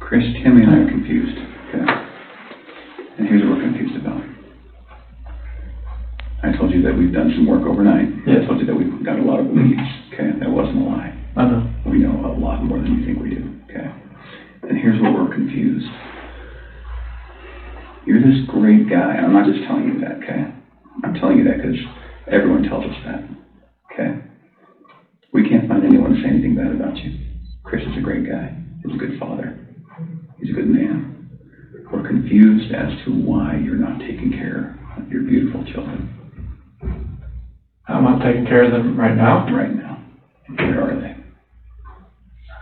Chris, Timmy, and I are confused. Okay. And here's what we're confused about. I told you that we've done some work overnight. Yeah. I told you that we've got a lot of leads. Okay. That wasn't a lie. I know. We know a lot more than you think we do. Okay. And here's where we're confused. You're this great guy. I'm not just telling you that, okay? I'm telling you that because everyone tells us that, okay? We can't find anyone to say anything bad about you. Chris is a great guy. He's a good father. He's a good man. We're confused as to why you're not taking care of your beautiful children. I'm not taking care of them right now? Right now. Where are they?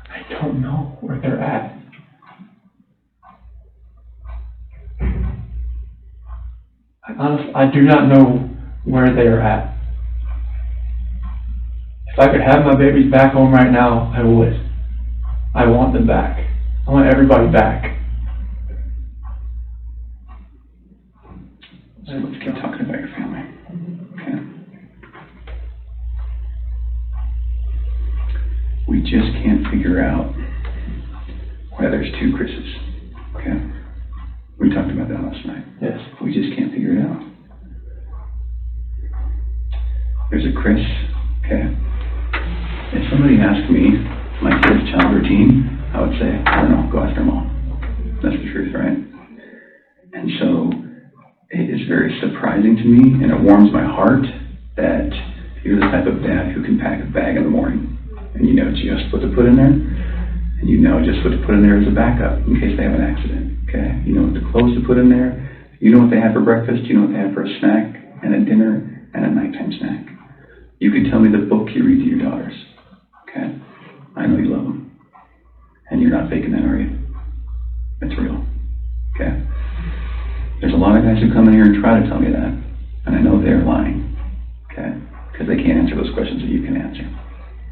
I don't know where they're at. Honestly, I do not know where they are at. If I could have my babies back home right now, I would. I want them back. I want everybody back. So let's keep talking about your family. Okay? We just can't figure out why there's two Chris's. Okay? We talked about that last night. Yes. We just can't figure it out. There's a Chris, okay? If somebody asked me my kid's child routine, I would say, I don't know, go ask their mom. That's the truth, right? And so it is very surprising to me, and it warms my heart that you're the type of dad who can pack a bag in the morning, and you know just what to put in there, and you know just what to put in there as a backup in case they have an accident. Okay, you know what the clothes to put in there. You know what they have for breakfast. You know what they have for a snack and a dinner and a nighttime snack. You can tell me the book you read to your daughters. Okay, I know you love them, and you're not faking that, are you? It's real. Okay. There's a lot of guys who come in here and try to tell me that, and I know they're lying. Okay, because they can't answer those questions that you can answer.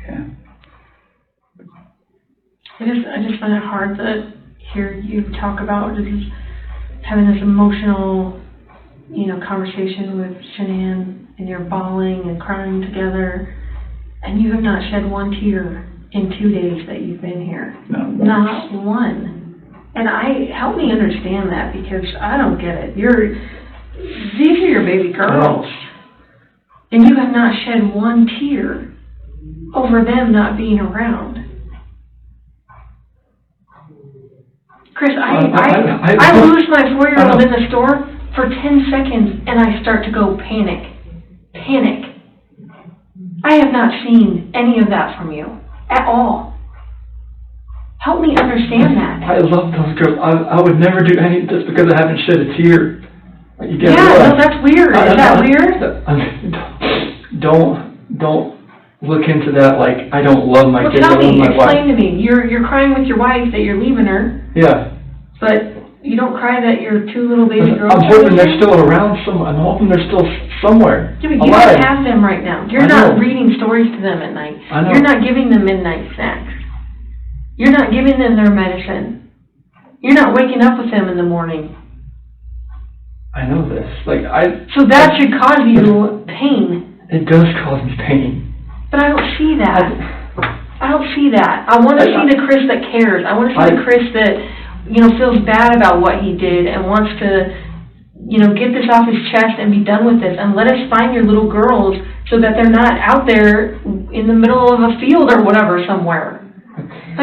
Okay. I just find it hard to hear you talk about just having this emotional, conversation with Shanann, and you're bawling and crying together, and you have not shed one tear in 2 days that you've been here. Not one. And help me understand that, because I don't get it. These are your baby girls, and you have not shed one tear over them not being around. Chris, I lose my 4-year-old in the store for 10 seconds, and I start to go panic. I have not seen any of that from you at all. Help me understand that. I love those girls. I would never do anything just because I haven't shed a tear. You get no, that's weird. Is that weird? Don't look into that like I don't love my kids. Tell me, explain to me. You're crying with your wife that you're leaving her. Yeah. But you don't cry that your 2 little baby girls. I'm hoping they're still around somewhere. I'm hoping they're still somewhere. Yeah, but you don't have them right now. You're not reading stories to them at night. I know. You're not giving them midnight snacks. You're not giving them their medicine. You're not waking up with them in the morning. I know this. So that should cause you pain. It does cause me pain. But I don't see that. I don't see that. I want to see the Chris that cares. I want to see the Chris that, feels bad about what he did and wants to, get this off his chest and be done with this. And let us find your little girls so that they're not out there in the middle of a field or whatever somewhere.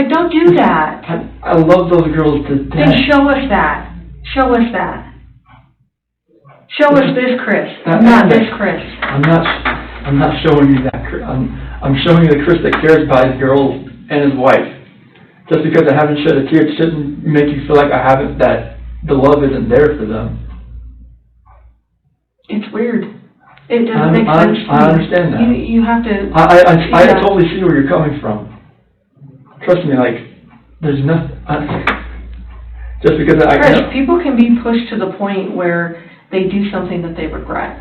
Don't do that. I love those girls to death. Then show us that. Show us that. Show us this Chris, not this Chris. I'm not showing you that Chris. I'm showing you the Chris that cares about his girls and his wife. Just because I haven't shed a tear, it shouldn't make you feel like that the love isn't there for them. It's weird. It doesn't make sense to me. I understand that. You have to. I totally see where you're coming from. Trust me, there's nothing. Just because Chris, people can be pushed to the point where they do something that they regret.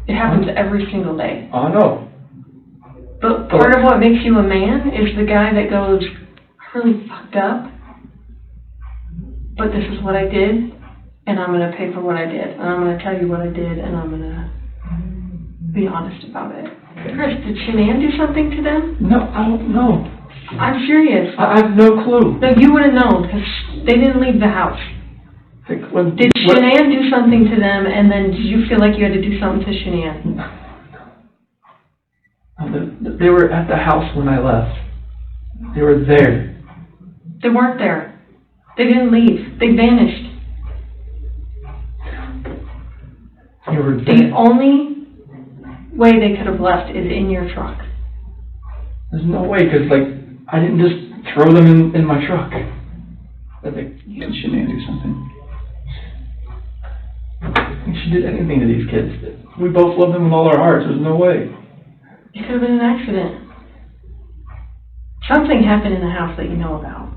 It happens every single day. I know. But part of what makes you a man is the guy that goes, I really fucked up, but this is what I did, and I'm going to pay for what I did, and I'm going to tell you what I did, and I'm going to be honest about it. Okay. Chris, did Shanann do something to them? No, I don't know. I'm serious. I have no clue. No, you would have known, because They didn't leave the house. Like, Did Shanann do something to them, and then did you feel like you had to do something to Shanann? They were at the house when I left. They were there. They weren't there. They didn't leave. They vanished. They were there. The only way they could have left is in your truck. There's no way, because, like, I didn't just throw them in my truck. Did Shanann do something? She did anything to these kids. We both love them with all our hearts. There's no way. It could have been an accident. Something happened in the house that you know about.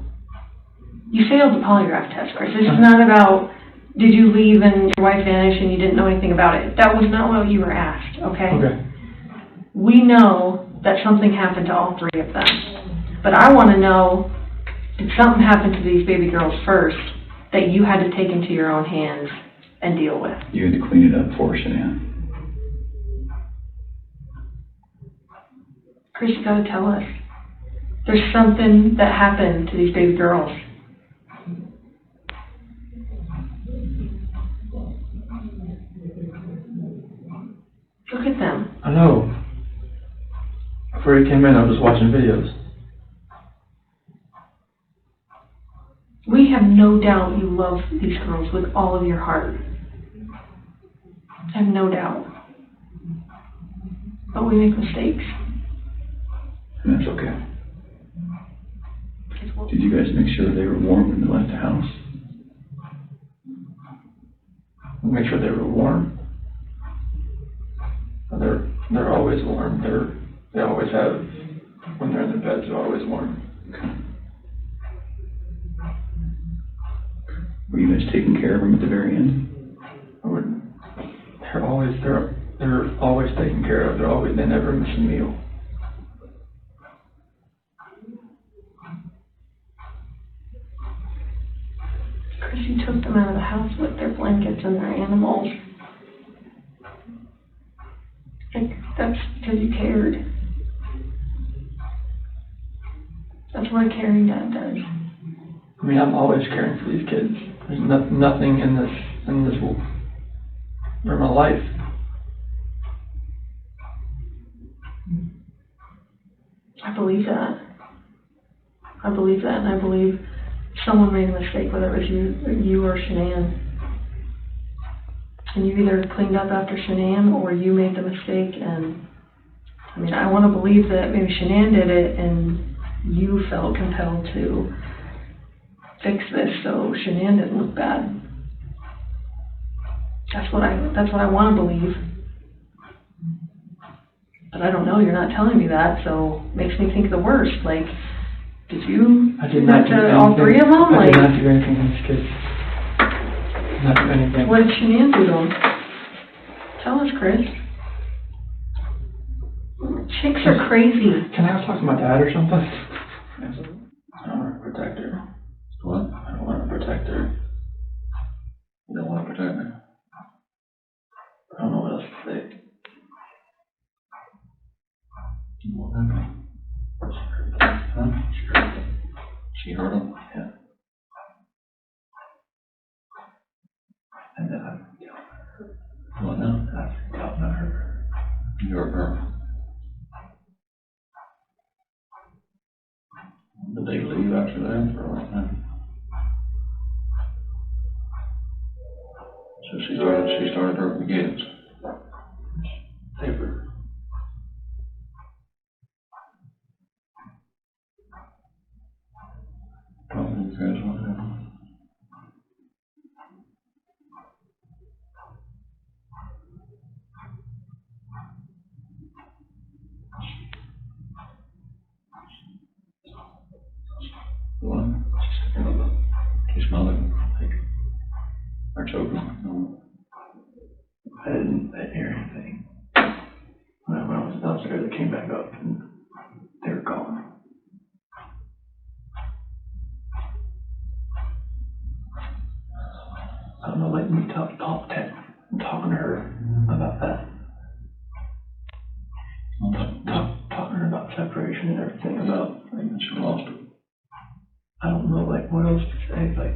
You failed the polygraph test, Chris. This is not about, did you leave and your wife vanished and you didn't know anything about it. That was not what you were asked, okay? Okay. We know that something happened to all three of them. But I want to know, did something happen to these baby girls first that you had to take into your own hands and deal with? You had to clean it up for Shanann. Chris, you gotta tell us. There's something that happened to these baby girls. Look at them. I know. Before you came in, I was watching videos. We have no doubt you love these girls with all of your heart. I have no doubt. But we make mistakes. And that's okay. Did you guys make sure they were warm when they left the house? Make sure they were warm. They're always warm. They always have, when they're in their beds, they're always warm. Okay. Were you guys taking care of them at the very end? They're always taken care of. They never miss a meal. Chris, you took them out of the house with their blankets and their animals. Like, that's because you cared. That's what a caring dad does. I mean, I'm always caring for these kids. There's nothing in this for my life. I believe that. I believe that, and I believe someone made a mistake, whether it was you or Shanann. And you either cleaned up after Shanann or you made the mistake. And I mean, I want to believe that maybe Shanann did it and you felt compelled to fix this so Shanann didn't look bad. That's what I want to believe. But I don't know, you're not telling me that, so it makes me think the worst. Like, did you I did not do anything. all three of them? I did not do anything to these kids. Not do anything. What did Shanann do to them? Tell us, Chris. Chicks are crazy. Can I talk to my dad or something? I don't want to protect her. What? I don't want to protect her. You don't want to protect her? I don't know what else to say. What happened? Huh? She hurt him? Yeah. And then What now? I've gotten her. You hurt her. Did they leave after that for a long time? So she started hurting the kids. They were. Probably you guys want to. What? She's smothered. Or choking. No. I didn't hear anything. When I was downstairs, I came back up and they were gone. I don't know, like me talking to her about that. Talking to her about separation and everything, about, like, She lost it. I don't know, like, what else to say, like,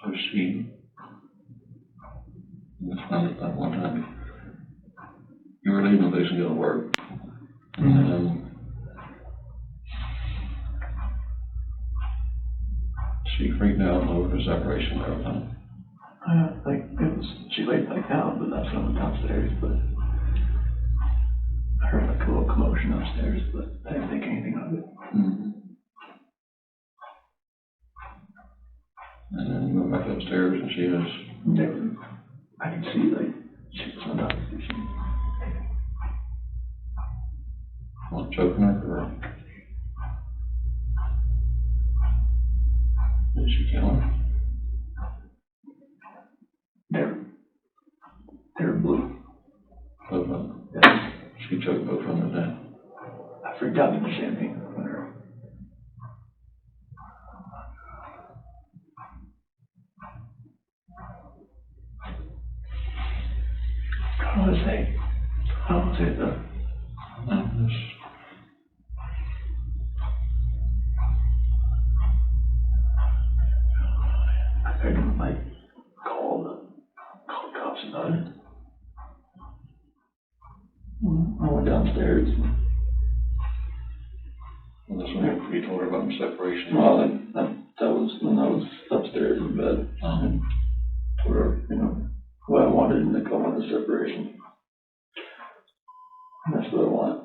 So she, that one time, you were leaving the place and going to work, and she freaked out over the separation and everything. She laid back down, but that's when I went downstairs, but I heard like a little commotion upstairs, but I didn't think anything of it. Mm-hmm. And then you went back upstairs and she was... I could see, like, she was on top of the machine. What, choking her or... Did she kill her? They're blue. Both of them? Yeah. She choked both of them to death. I freaked out in the champagne on her. I don't want to say it though. I couldn't like call the cops about it. I went downstairs. Well, that's when you told her about the separation. Well, that was when I was upstairs in bed. And told her, what I wanted, and I wanted the separation. And that's what I want.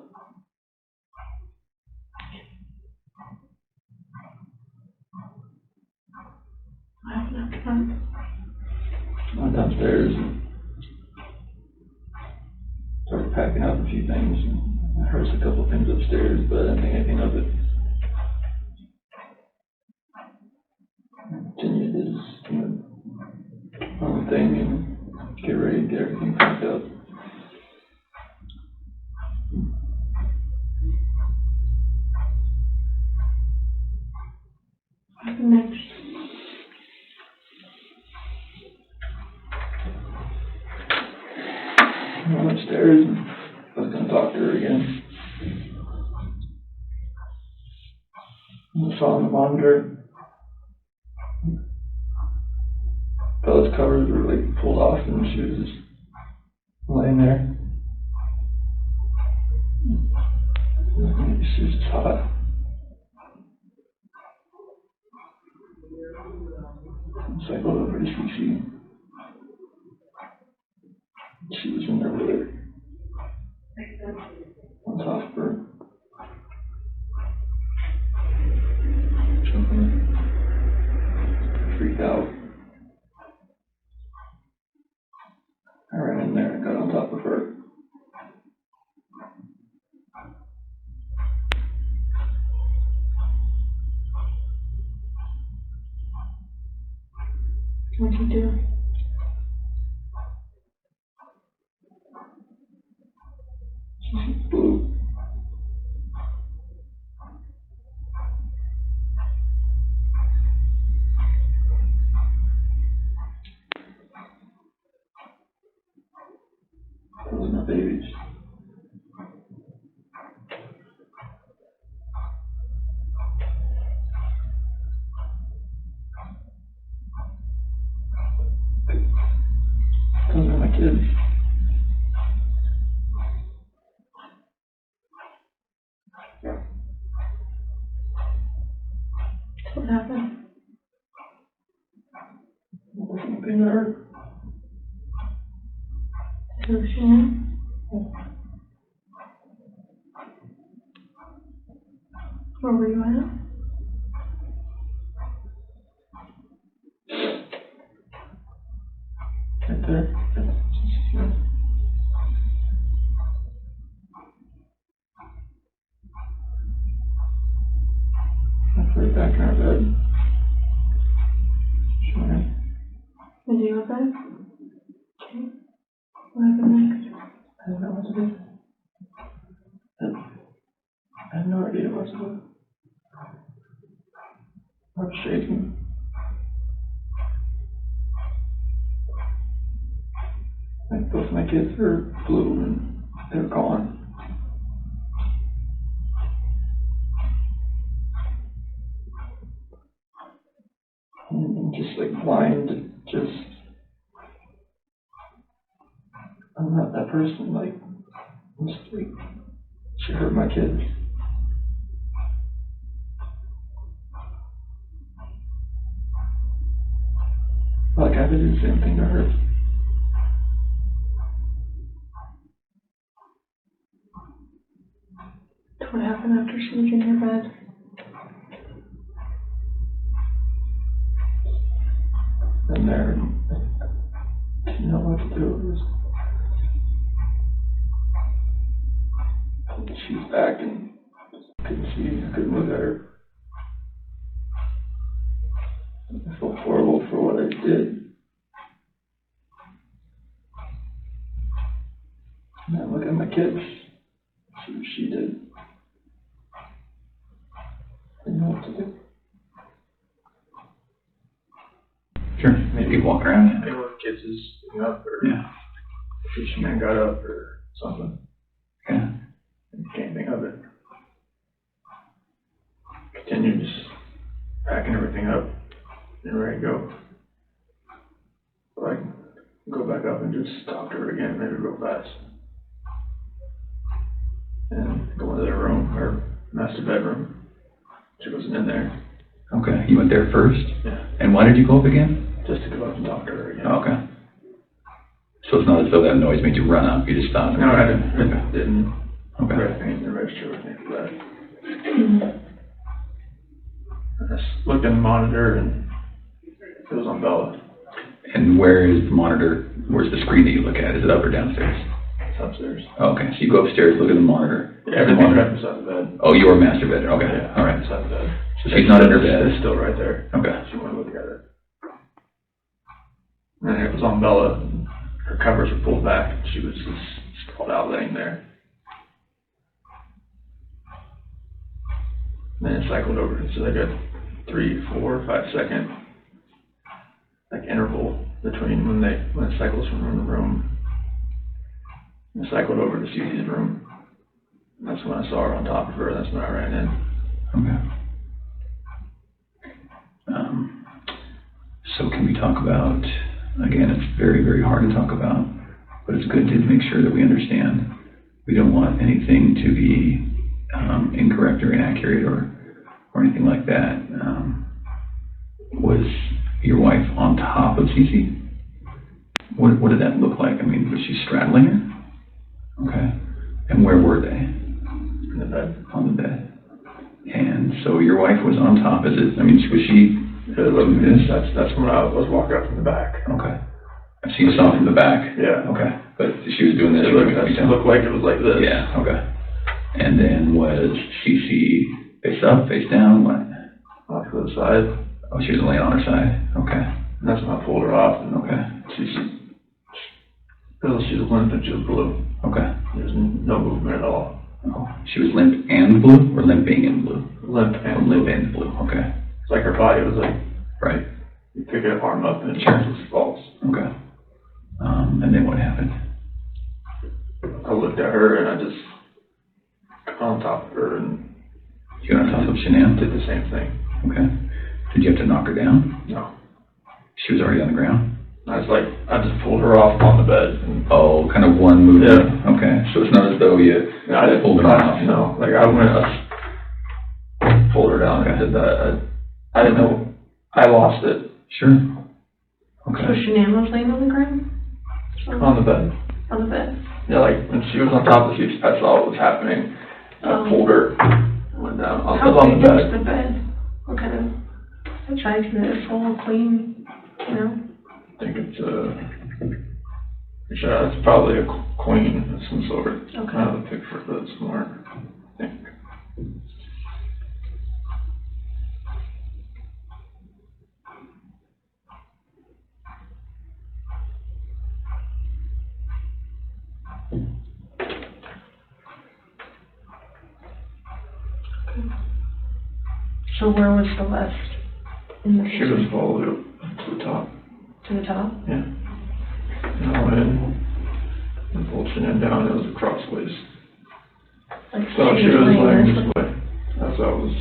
I have enough time. I went downstairs and started packing up a few things. And I heard a couple of things upstairs, but I didn't think anything of it. I continued his own thing and get ready to get everything packed up. What happened next? I went upstairs and I was going to talk to her again. And I saw on the monitor, Bella's covers were like pulled off and she was just laying there. She was just hot. So I go over to CC. She was in there with her. On top of her. Freaked out. I ran in there and got on top of her. What'd you do? She blew. Those are my babies. Those are my kids. What happened? Nothing that hurt. To Shanann? Where were you at? Right there. I put her back in our bed. Shanann. Did you go to bed? Okay. What happened next? I don't know what to do. I have no idea what to do. I'm shaking. Like both my kids are blue and they're gone. I'm just like blind, I'm not that person, like, I'm just like, she hurt my kids. Like, I could do the same thing to her. What happened after she was in your bed? And there, I didn't know what to do. It was, she was back and I couldn't see, I couldn't look at her. I felt horrible for what I did. And I look at my kids, see what she did. I didn't know what to do. Sure, maybe walk around. Maybe one of the kids is sitting up, or Yeah. if Shanann got up, or something. Yeah. I can't think of it. Continued just packing everything up and ready to go. So I can go back up and just talk to her again, maybe real fast. And go into their room, her master bedroom. She wasn't in there. Okay, you went there first? Yeah. And why did you go up again? Just to go up and talk to her again. Oh, okay. So it's not as though that noise made you run up, you just stopped? No, I didn't. Okay. Didn't. Okay. Anything in the register with me for that. I just looked in the monitor and it was on Bella. And where is the monitor, where's the screen that you look at? Is it up or downstairs? It's upstairs. Oh, okay, so you go upstairs, look at the monitor. Yeah, everything's right beside the bed. Oh, your master bed, okay, Yeah, all right. beside the bed. So she's not in her bed? It's still right there. Okay. She went to look at it. And it was on Bella. Her covers were pulled back. She was just sprawled out laying there. And then it cycled over. So they got 3, 4, 5 second like interval between when it cycles from room to room. And it cycled over to Susie's room. And that's when I saw her on top of her. That's when I ran in. Okay. So can we talk about, again, it's very, very hard to talk about, but it's good to make sure that we understand. We don't want anything to be incorrect or inaccurate or anything like that. Was your wife on top of Cece? What did that look like? I mean, was she straddling her? Okay. And where were they? In the bed. On the bed. And so your wife was on top. Was she? That's when I was walking up from the back. Okay. So you saw from the back? Yeah. Okay. But she was doing this? It looked like it was like this. Yeah, okay. And then was Cece face up, face down? What? Off to the side. Oh, she was laying on her side. Okay. And that's when I pulled her off. And okay. She was limp and she was blue. Okay. There was no movement at all. Oh, she was limp and blue, or limping and blue? Limp and blue. Limp and blue, okay. It's like her body was like, right. You pick her arm up and it sure. just falls. Okay. And then what happened? I looked at her and I just got on top of her and you got on top of Shanann? Did the same thing. Okay. Did you have to knock her down? No. She was already on the ground? I just pulled her off on the bed. And oh, kind of one movement? Yeah. Okay. So it's not as though you pulled her off? No. Like I pulled her down and did that. I didn't know. I lost it. Sure. Okay. So Shanann was laying on the ground? On the bed. On the bed? Yeah, like when she was on top of you, I saw what was happening. I pulled her, went down. I was on the bed. How big was the bed? What kind of, I tried to get it full, clean, you know? I think it's probably a queen of some sort. Okay. I have a picture of it somewhere, I think. So where was Celeste in the She was all the way up to the top. To the top? Yeah. And I went in and pulled Shanann down. It was crossways. Like So she was laying this way. As I was.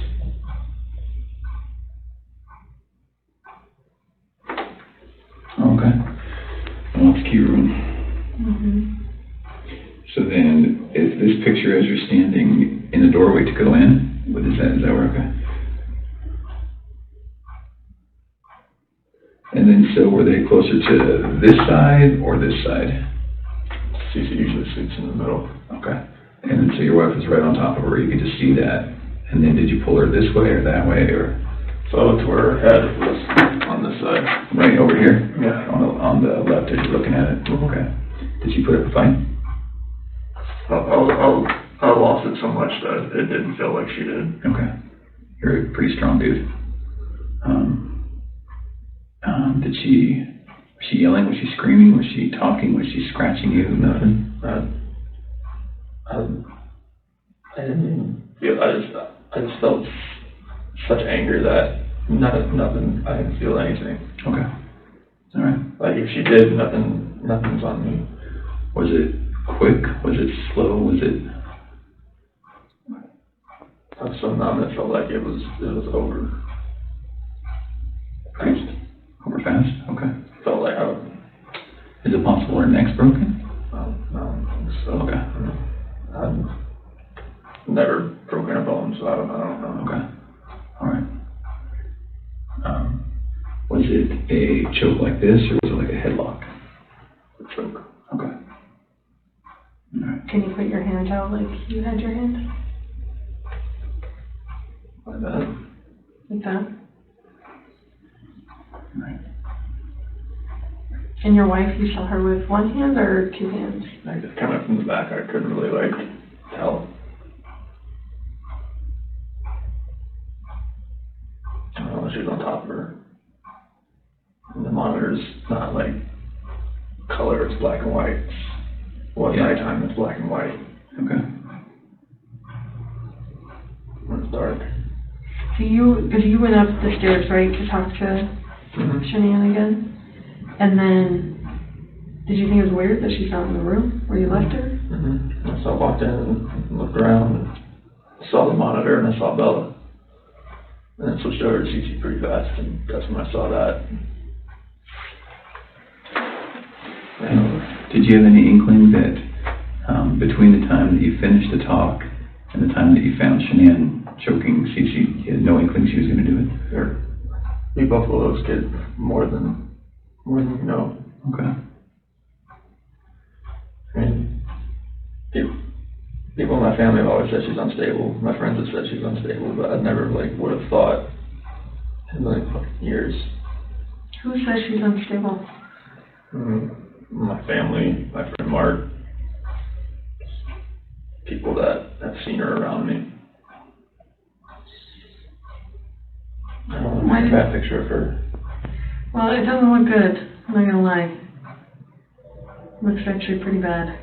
room. So then, is this picture as you're standing in the doorway to go in? What is that work? Okay. And then, so were they closer to this side or this side? Cece usually sits in the middle. Okay. And then, so your wife was right on top of her, you could just see that. And then did you pull her this way or that way, or? So I looked where her head was on this side. Right over here? Yeah. On the left as you're looking at it? Okay. Did she put up a fight? I lost it so much that it didn't feel like she did. Okay. You're a pretty strong dude. Was she yelling? Was she screaming? Was she talking? Was she scratching you? Nothing? I didn't even feel, I just felt such anger that nothing, I didn't feel anything. Okay. All right. Like if she did, nothing's on me. Was it quick? Was it slow? Was it? I was so numb, it felt like it was over. Fast? Over fast? Okay. Felt like Is it possible her neck's broken? No, I don't think so. Okay. I've never broken a bone, so I don't know. Okay. All right. Was it a choke like this, or was it like a headlock? A choke. Okay. All right. Can you put your hand out like you had your hand? Like that. Like that? All right. And your wife, you saw her with one hand or two hands? I just kind of from the back, I couldn't really tell. I don't know, she was on top of her. And the monitor's not like color, it's black and white. Nighttime, it's black and white. Okay. When it's dark. So because you went up the stairs, right, to talk to Shanann again? And then, did you think it was weird that she's not in the room where you left her? So I walked in and looked around and saw the monitor and I saw Bella. And then switched over to Cece pretty fast, and that's when I saw that. And did you have any inkling that between the time that you finished the talk and the time that you found Shanann choking Cece, you had no inkling she was going to do it? Sure. We both love those kids more than we know. Okay. I mean, people in my family have always said she's unstable. My friends have said she's unstable, but I never would have thought in years. Who says she's unstable? My family, my friend Mark, people that have seen her around me. I don't want to make a bad picture of her. Well, it doesn't look good, I'm not gonna lie. Looks actually pretty bad.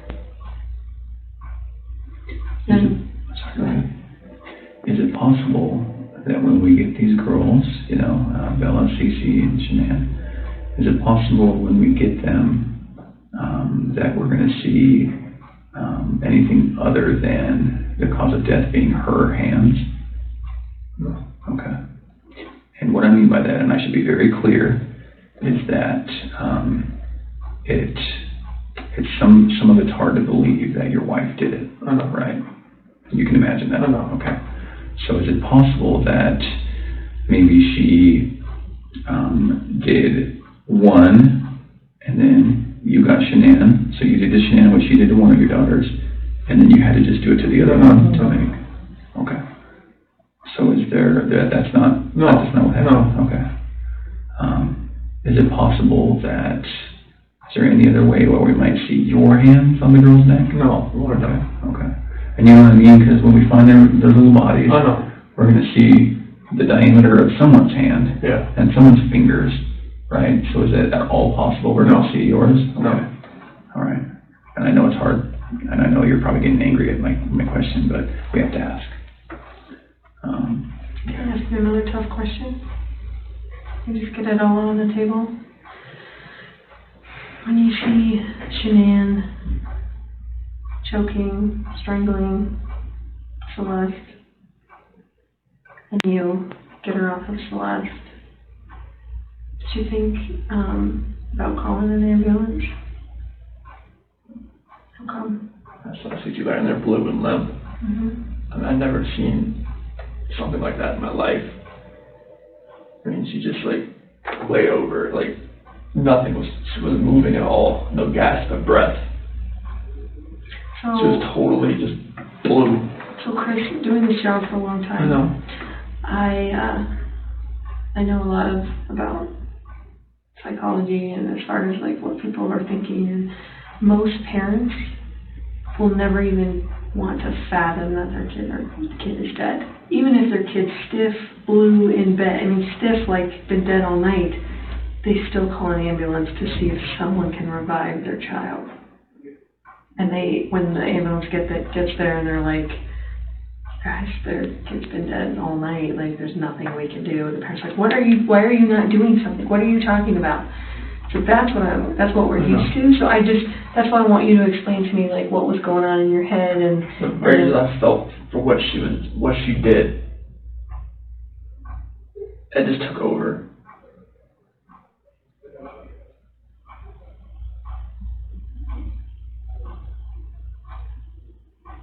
Is it possible that when we get these girls, Bella, Cece, and Shanann, is it possible when we get them that we're going to see anything other than the cause of death being her hands? No. Okay. And what I mean by that, and I should be very clear, is that it's some of it's hard to believe that your wife did it, right? You can imagine that. Okay. So is it possible that maybe she did one, and then you got Shanann, so you did to Shanann what she did to one of your daughters, and then you had to just do it to the other one? Okay. So is that's not what happened? No. Okay. Is it possible that, is there any other way where we might see your hands on the girl's neck? No, Lord, no. Okay. And you know what I mean? Because when we find their little bodies, we're going to see the diameter of someone's hand and someone's fingers, right? So is it at all possible we're going to see yours? Okay. No. All right. And I know it's hard, and I know you're probably getting angry at my question, but we have to ask. Can I ask you another tough question? And just get it all on the table. When you see Shanann choking, strangling Celeste, and you get her off of Celeste, did you think about calling an ambulance? Okay. So I see two laying there blue and limp. Mm-hmm. I mean, I've never seen something like that in my life. I mean, she just like lay over, like nothing was, she wasn't moving at all, no gasp of breath. So, She was totally just blue. So Chris, you're doing this job for a long time. I know. I know a lot about psychology and as far as like what people are thinking, and most parents will never even want to fathom that their kid is dead. Even if their kid's stiff, blue in bed, I mean stiff like been dead all night, they still call an ambulance to see if someone can revive their child. And when the ambulance gets there and they're like, gosh, their kid's been dead all night, like there's nothing we can do. The parents are like, why are you not doing something? What are you talking about? So that's what we're used to. So that's why I want you to explain to me like what was going on in your head and the rage I felt for what she did. It just took over.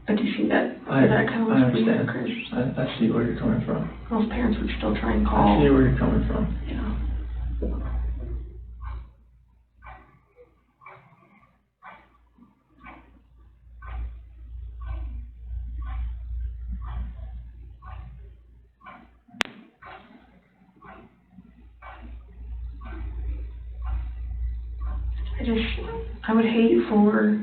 But do you see that? I kind of understand. I see where you're coming from. Most parents would still try and call. I see where you're coming from. Yeah. I would hate for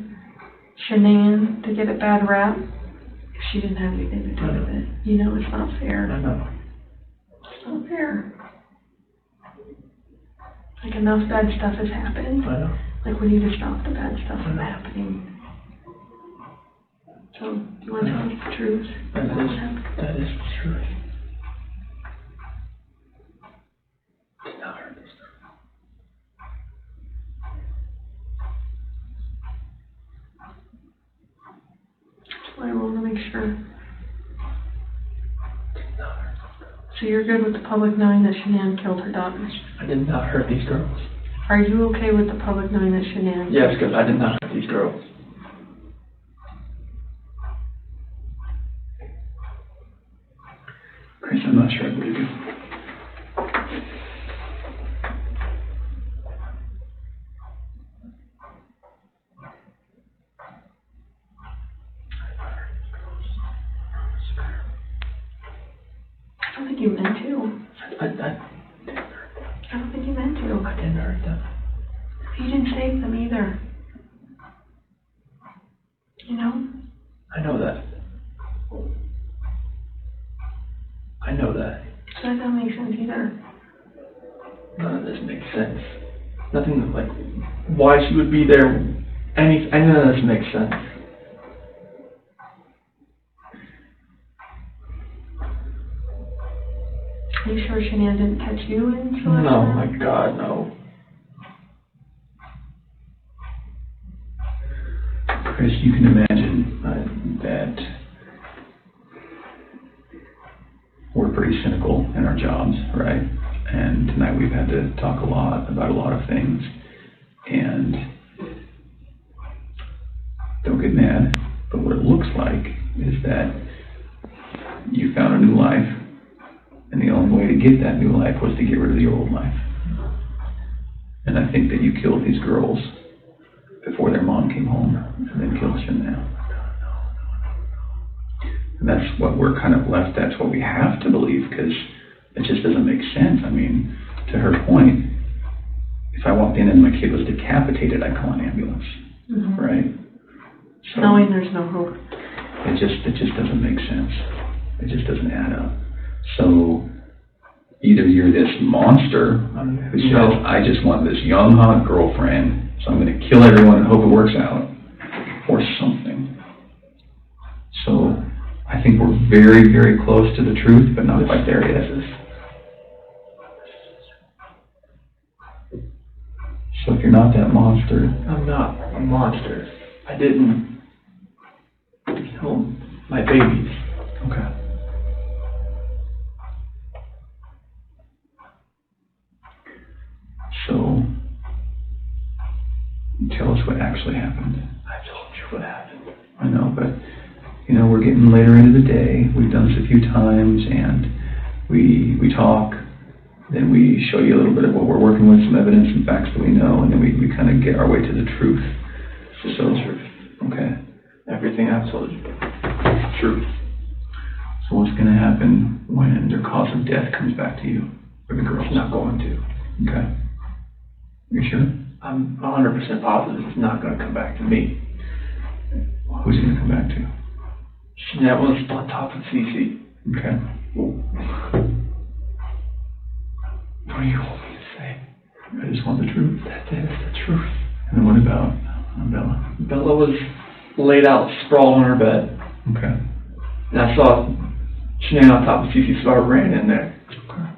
Shanann to get a bad rap if she didn't have anything to do with it. You know, it's not fair. I know. It's not fair. Like, enough bad stuff has happened. I know. Like, we need to stop the bad stuff from happening. So, do you want to tell us the truth? That is the truth. Did not hurt this girl. That's why I want to make sure. Did not hurt this girl. So you're good with the public knowing that Shanann killed her daughters? I did not hurt these girls. Are you okay with the public knowing that Shanann? Yes, because I did not hurt these girls. Chris, I'm not sure I believe you. I don't think you meant to. I didn't hurt them. I don't think you meant to. I didn't hurt them. You didn't save them either. You know? I know that. I know that. So that doesn't make sense either. None of this makes sense. Nothing like why she would be there. None of this makes sense. Are you sure Shanann didn't catch you in Celeste? No, my God, no. Chris, you can imagine that we're pretty cynical in our jobs, right? And tonight we've had to talk a lot about a lot of things. And don't get mad, but what it looks like is that you found a new life, and the only way to get that new life was to get rid of the old life. And I think that you killed these girls before their mom came home, and then killed Shanann. And that's what we're kind of left, that's what we have to believe, because it just doesn't make sense. I mean, to her point, if I walked in and my kid was decapitated, I'd call an ambulance, right? So knowing there's no hope. It just doesn't make sense. It just doesn't add up. So either you're this monster who says, I just want this young, hot girlfriend, so I'm going to kill everyone and hope it works out, or something. So I think we're very, very close to the truth, but not quite there yet. So if you're not that monster... I'm not a monster. I didn't kill my babies. Okay. So, tell us what actually happened. I told What happened? I know, but, you know, we're getting later into the day. We've done this a few times, and we talk. Then we show you a little bit of what we're working with, some evidence and facts that we know, and then we kind of get our way to the truth. Just the truth. Okay. Everything I've told you. Truth. So what's going to happen when their cause of death comes back to you, or the girl's? It's not going to. Okay. You sure? I'm 100% positive it's not going to come back to me. Who's it going to come back to? Shanann was on top of CC. Okay. What do you want me to say? I just want the truth. That is the truth. And then what about Bella? Bella was laid out, sprawled on her bed. Okay. And I saw Shanann on top of CC, so I ran in there. Okay.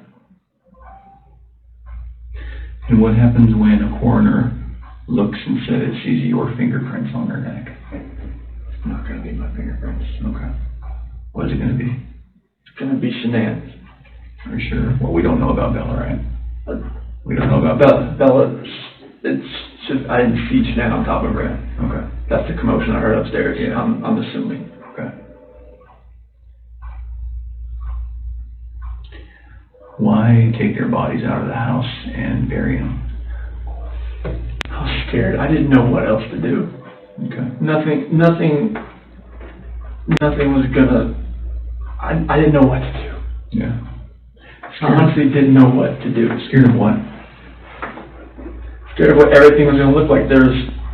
And what happens when a coroner looks and says, sees your fingerprints on her neck? It's not going to be my fingerprints. Okay. What is it going to be? It's going to be Shanann's. Are you sure? Well, we don't know about Bella, right? We don't know about Bella, it's just, I didn't see Shanann on top of her. Okay. That's the commotion I heard upstairs. Yeah. I'm assuming. Okay. Why take their bodies out of the house and bury them? I was scared. I didn't know what else to do. Okay. Nothing was gonna, I didn't know what to do. Yeah. I honestly didn't know what to do. Scared of what? Scared of what everything was gonna look like.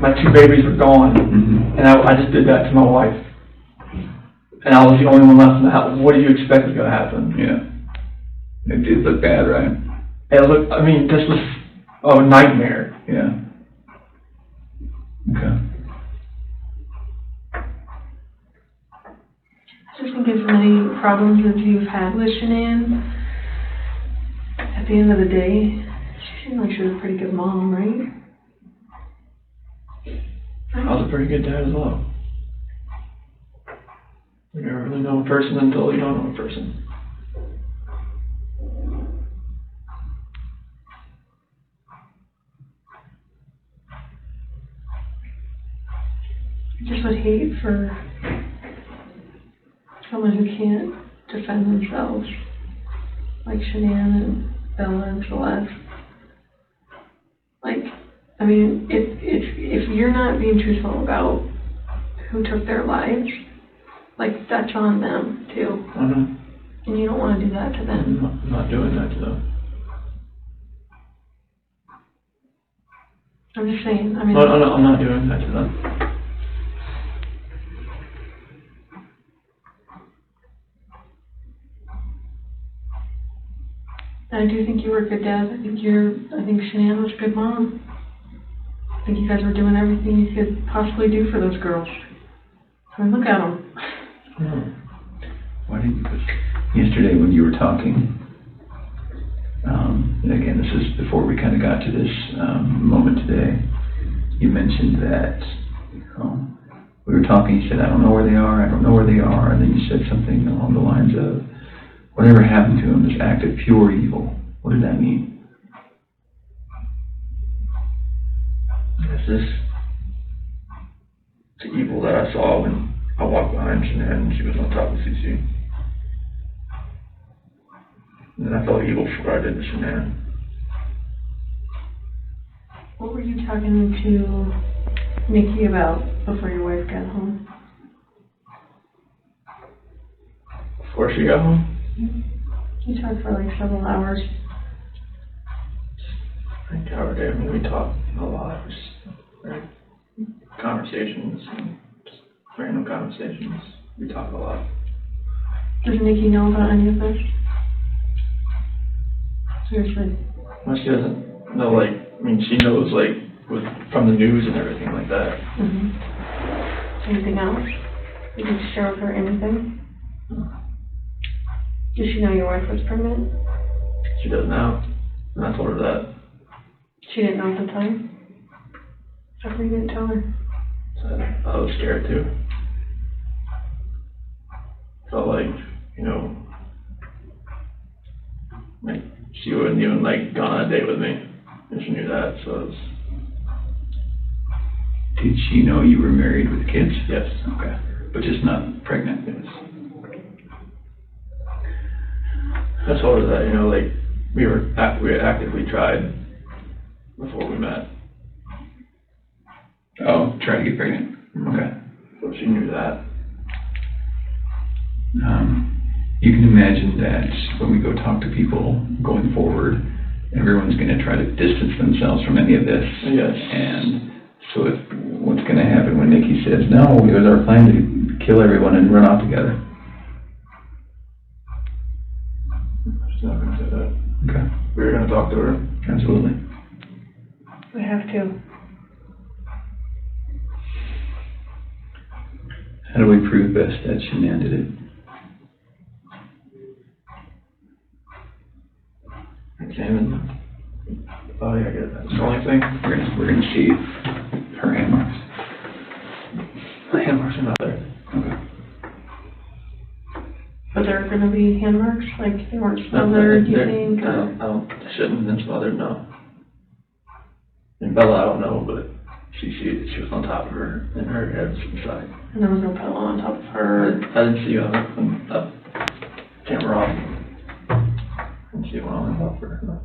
My 2 babies were gone, Mm-hmm. and I just did that to my wife. And I was the only one left in the house. What do you expect was gonna happen? Yeah. It did look bad, right? This was a nightmare. Yeah. Okay. I just think as many problems as you've had with Shanann, at the end of the day, she seemed like she was a pretty good mom, right? I was a pretty good dad as well. You never really know a person until you don't know a person. I just would hate for someone who can't defend themselves, like Shanann and Bella and Celeste. If you're not being truthful about who took their lives, that's on them too. Mm-hmm. And you don't want to do that to them. I'm not doing that to them. I'm just saying, I'm not doing that to them. I do think you were a good dad. I think Shanann was a good mom. I think you guys were doing everything you could possibly do for those girls. Look at them. Why didn't you? Yesterday when you were talking, and again, this is before we kind of got to this moment today, you mentioned that we were talking, you said, I don't know where they are, and then you said something along the lines of, whatever happened to them, this act of pure evil. What did that mean? It's the evil that I saw when I walked behind Shanann and she was on top of CC. And then I felt evil for what I did to Shanann. What were you talking to Nikki about before your wife got home? Before she got home? You talked for several hours. I think our day, we talked a lot. Conversations, just random conversations. We talk a lot. Does Nikki know about any of this? Seriously? Well, she doesn't know, she knows, from the news and everything like that. Mm-hmm. Anything else? Did you share with her anything? Did she know your wife was pregnant? She does now. And I told her that. She didn't know at the time? How come you didn't tell her? So I was scared too. Felt she wouldn't even gone on a date with me. And she knew that, so it was... Did she know you were married with kids? Yes. Okay, but just not pregnant? Yes. I told her that, you know, like, we actively tried before we met. Oh, trying to get pregnant? Okay. So she knew that. You can imagine that when we go talk to people going forward, everyone's going to try to distance themselves from any of this. Yes. And so what's going to happen when Nikki says, no, it was our plan to kill everyone and run off together? She's not gonna say that. Okay. We're gonna talk to her. Absolutely. We have to. How do we prove best that Shanann did it? Examine the body, I guess. That's the only thing. We're gonna see her hand marks. The hand marks are not there. Okay. But there are gonna be hand marks, like they weren't smothered, you think? They shouldn't have been smothered, no. And Bella, I don't know, but she was on top of her, and her head was inside. And there was no pillow on top of her. I didn't see you on the camera off. I didn't see one on top of her, no.